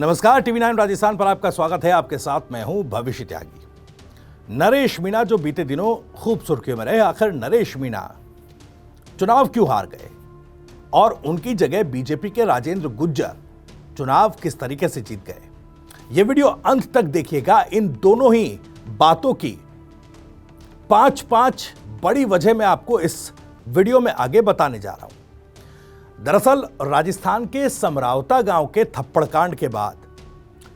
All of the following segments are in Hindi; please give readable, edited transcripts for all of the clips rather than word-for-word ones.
नमस्कार, टीवी 9 राजस्थान पर आपका स्वागत है। आपके साथ मैं हूं भविष्य त्यागी। नरेश मीणा जो बीते दिनों खूब सुर्खियों में रहे, आखिर नरेश मीणा चुनाव क्यों हार गए और उनकी जगह बीजेपी के राजेंद्र गुज्जर चुनाव किस तरीके से जीत गए, यह वीडियो अंत तक देखिएगा। इन दोनों ही बातों की पांच बड़ी वजह मैं आपको इस वीडियो में आगे बताने जा रहा हूं। दरअसल राजस्थान के समरावता गांव के थप्पड़ कांड के बाद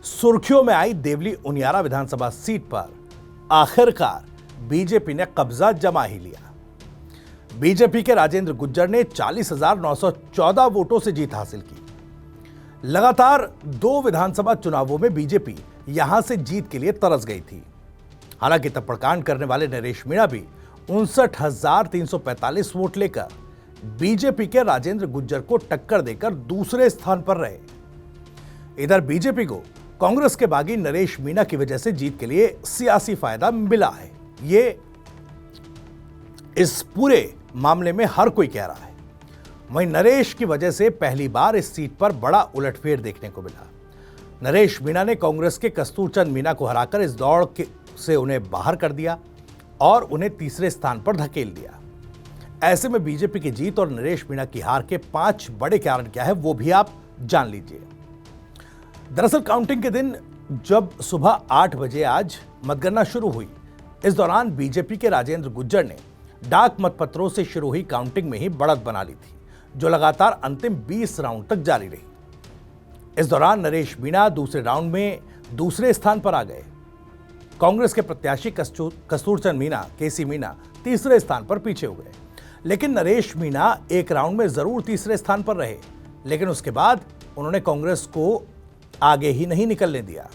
सुर्खियों में आई देवली उनियारा विधानसभा सीट पर आखिरकार बीजेपी ने कब्जा जमा ही लिया। बीजेपी के राजेंद्र गुज्जर ने 40,914 वोटों से जीत हासिल की। लगातार 2 विधानसभा चुनावों में बीजेपी यहां से जीत के लिए तरस गई थी। हालांकि थप्पड़ कांड करने वाले नरेश मीणा भी 59,345 वोट लेकर बीजेपी के राजेंद्र गुज्जर को टक्कर देकर दूसरे स्थान पर रहे। इधर बीजेपी को कांग्रेस के बागी नरेश मीणा की वजह से जीत के लिए सियासी फायदा मिला है, ये इस पूरे मामले में हर कोई कह रहा है। वहीं नरेश की वजह से पहली बार इस सीट पर बड़ा उलटफेर देखने को मिला। नरेश मीणा ने कांग्रेस के कस्तूरचंद मीणा को हराकर इस दौड़ से उन्हें बाहर कर दिया और उन्हें तीसरे स्थान पर धकेल दिया। ऐसे में बीजेपी की जीत और नरेश मीणा की हार के 5 बड़े कारण क्या है, वो भी आप जान लीजिए। दरअसल काउंटिंग के दिन जब सुबह 8 बजे आज मतगणना शुरू हुई, इस दौरान बीजेपी के राजेंद्र गुज्जर ने डाक मतपत्रों से शुरू हुई काउंटिंग में ही बढ़त बना ली थी, जो लगातार अंतिम 20 राउंड तक जारी रही। इस दौरान नरेश मीणा दूसरे राउंड में दूसरे स्थान पर आ गए। कांग्रेस के प्रत्याशी कस्तूरचंद मीणा, केसी मीणा तीसरे स्थान पर पीछे हो गए। लेकिन नरेश मीणा एक राउंड में जरूर तीसरे स्थान पर रहे, लेकिन उसके बाद उन्होंने कांग्रेस को आगे ही नहीं निकलने दिया।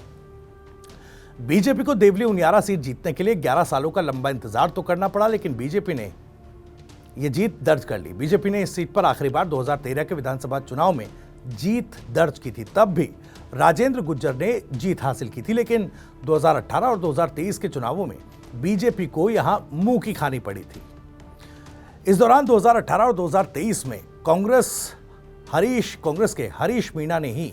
बीजेपी को देवली उनियारा सीट जीतने के लिए 11 सालों का लंबा इंतजार तो करना पड़ा, लेकिन बीजेपी ने यह जीत दर्ज कर ली। बीजेपी ने इस सीट पर आखिरी बार 2013 के विधानसभा चुनाव में जीत दर्ज की थी। तब भी राजेंद्र गुज्जर ने जीत हासिल की थी, लेकिन 2018 और 2023 के चुनावों में बीजेपी को यहां मुंह की खानी पड़ी थी। इस दौरान 2018 और 2023 में कांग्रेस के हरीश मीणा ने ही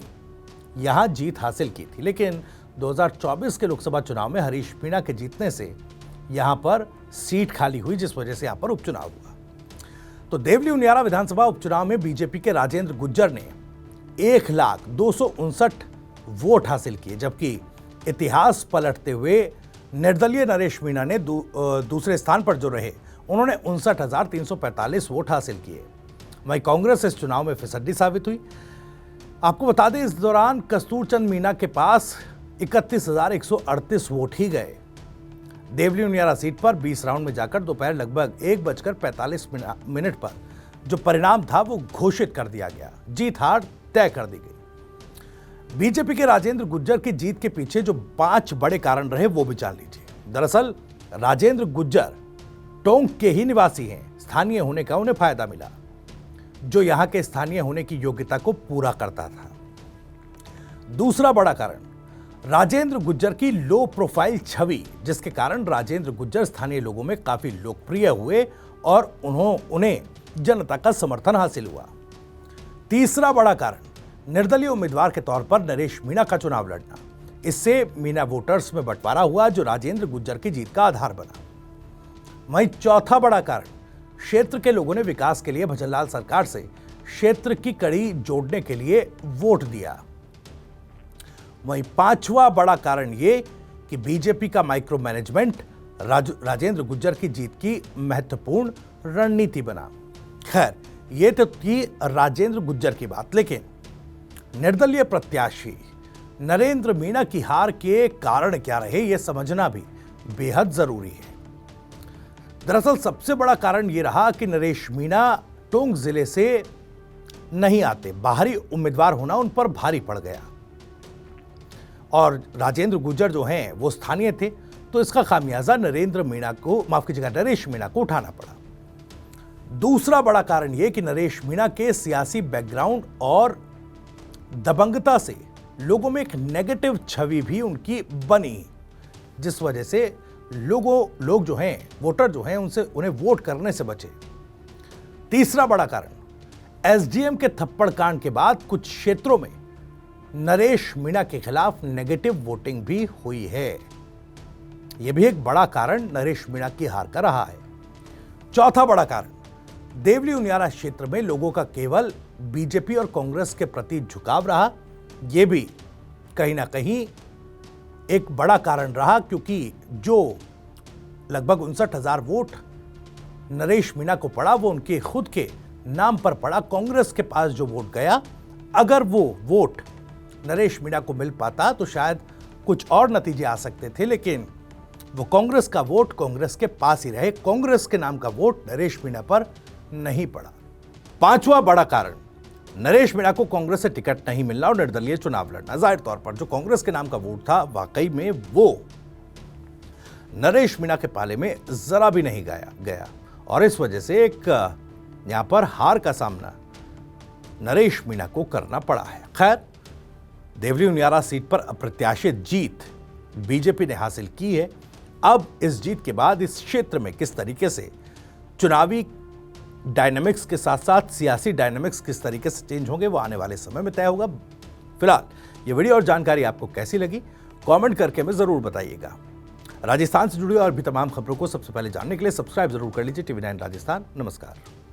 यहां जीत हासिल की थी, लेकिन 2024 के लोकसभा चुनाव में हरीश मीणा के जीतने से यहां पर सीट खाली हुई, जिस वजह से यहां पर उपचुनाव हुआ। तो देवली उनियारा विधानसभा उपचुनाव में बीजेपी के राजेंद्र गुज्जर ने 1,259 वोट हासिल किए, जबकि इतिहास पलटते हुए निर्दलीय नरेश मीणा ने दूसरे स्थान पर जो रहे, उन्होंने 59,345 वोट हासिल किए। वहीं कांग्रेस इस चुनाव में फिसड्डी साबित हुई। आपको बता दें, इस दौरान कस्तूरचंद मीणा के पास 31,138 वोट ही गए। देवली उनियारा सीट पर 20 राउंड में जाकर दोपहर लगभग 1:45 पर जो परिणाम था वो घोषित कर दिया गया। जीत हार तय कर दी गई। बीजेपी के राजेंद्र गुज्जर की जीत के पीछे जो 5 बड़े कारण रहे, वो भी जान लीजिए। दरअसल राजेंद्र गुज्जर टोंक के ही निवासी हैं। स्थानीय होने का उन्हें फायदा मिला, जो यहां के स्थानीय होने की योग्यता को पूरा करता था। दूसरा बड़ा कारण राजेंद्र गुज्जर की लो प्रोफाइल छवि, जिसके कारण राजेंद्र गुज्जर स्थानीय लोगों में काफी लोकप्रिय हुए और उन्हें जनता का समर्थन हासिल हुआ। तीसरा बड़ा कारण निर्दलीय उम्मीदवार के तौर पर नरेश मीणा का चुनाव लड़ना। इससे मीणा वोटर्स में बंटवारा हुआ, जो राजेंद्र गुज्जर की जीत का आधार बना। वहीं चौथा बड़ा कारण, क्षेत्र के लोगों ने विकास के लिए भजनलाल सरकार से क्षेत्र की कड़ी जोड़ने के लिए वोट दिया। वहीं 5वां बड़ा कारण ये कि बीजेपी का माइक्रो मैनेजमेंट राजेंद्र गुज्जर की जीत की महत्वपूर्ण रणनीति बना। खैर, ये तो थी राजेंद्र गुज्जर की बात, लेकिन निर्दलीय प्रत्याशी नरेंद्र मीणा की हार के कारण क्या रहे, यह समझना भी बेहद जरूरी है। दरअसल सबसे बड़ा कारण यह रहा कि नरेश मीणा टोंक जिले से नहीं आते, बाहरी उम्मीदवार होना उन पर भारी पड़ गया और राजेंद्र गुज्जर जो हैं वो स्थानीय थे, तो इसका खामियाजा नरेश मीणा को उठाना पड़ा। दूसरा बड़ा कारण यह कि नरेश मीणा के सियासी बैकग्राउंड और दबंगता से लोगों में एक नेगेटिव छवि भी उनकी बनी, जिस वजह से लोग जो हैं, वोटर जो हैं, उन्हें वोट करने से बचे। तीसरा बड़ा कारण, एसडीएम के थप्पड़ कांड के बाद कुछ क्षेत्रों में नरेश मीणा के खिलाफ नेगेटिव वोटिंग भी हुई है। यह भी एक बड़ा कारण नरेश मीणा की हार का रहा है। चौथा बड़ा कारण, देवली उनियारा क्षेत्र में लोगों का केवल बीजेपी और कांग्रेस के प्रति झुकाव रहा। यह भी कहीं ना कहीं एक बड़ा कारण रहा, क्योंकि जो लगभग 59,000 वोट नरेश मीणा को पड़ा वो उनके खुद के नाम पर पड़ा। कांग्रेस के पास जो वोट गया, अगर वो वोट नरेश मीणा को मिल पाता तो शायद कुछ और नतीजे आ सकते थे, लेकिन वो कांग्रेस का वोट कांग्रेस के पास ही रहे। कांग्रेस के नाम का वोट नरेश मीणा पर नहीं पड़ा। पांचवा बड़ा कारण, नरेश मीणा को कांग्रेस से टिकट नहीं मिलना और निर्दलीय चुनाव लड़ना। जाहिर तौर पर जो कांग्रेस के नाम का वोट था, वाकई में वो नरेश मीणा के पाले में जरा भी नहीं गया और इस वजह से एक यहां पर हार का सामना नरेश मीणा को करना पड़ा है। खैर, देवली उनियारा सीट पर अप्रत्याशित जीत बीजेपी ने हासिल की है। अब इस जीत के बाद इस क्षेत्र में किस तरीके से चुनावी डायनामिक्स के साथ साथ सियासी डायनामिक्स किस तरीके से चेंज होंगे, वो आने वाले समय में तय होगा। फिलहाल ये वीडियो और जानकारी आपको कैसी लगी, कमेंट करके हमें जरूर बताइएगा। राजस्थान से जुड़ी और भी तमाम खबरों को सबसे पहले जानने के लिए सब्सक्राइब जरूर कर लीजिए TV9 राजस्थान। नमस्कार।